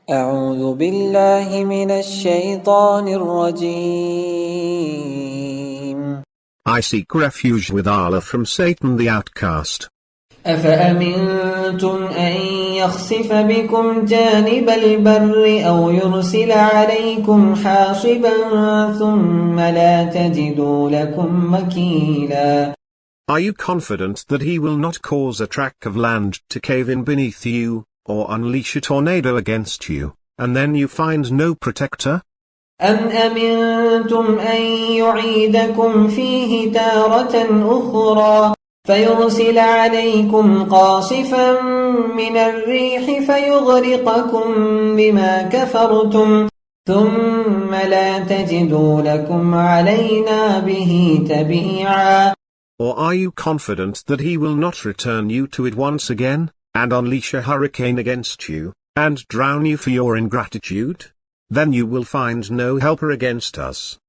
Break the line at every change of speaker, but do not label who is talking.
أعوذ بالله من الشيطان الرجيم.
I seek refuge with Allah from Satan the outcast.
أفأمنتم أن يخسف بكم جانب البر أو يرسل عليكم حاصبا ثم لا تجدوا لكم وكيلا.
Are you confident that he will not cause a tract of land to cave in beneath you, or unleash a tornado against you, and then you find no protector?
أم أمنتم أن يعيدكم فيه تارة أخرى فيرسل عليكم قاصفا من الريح فيغرقكم بما كفرتم ثم لا تجدوا لكم علينا به تبيعا.
Or are you confident that he will not return you to it once again, and unleash a hurricane against you, and drown you for your ingratitude? Then you will find no helper against us.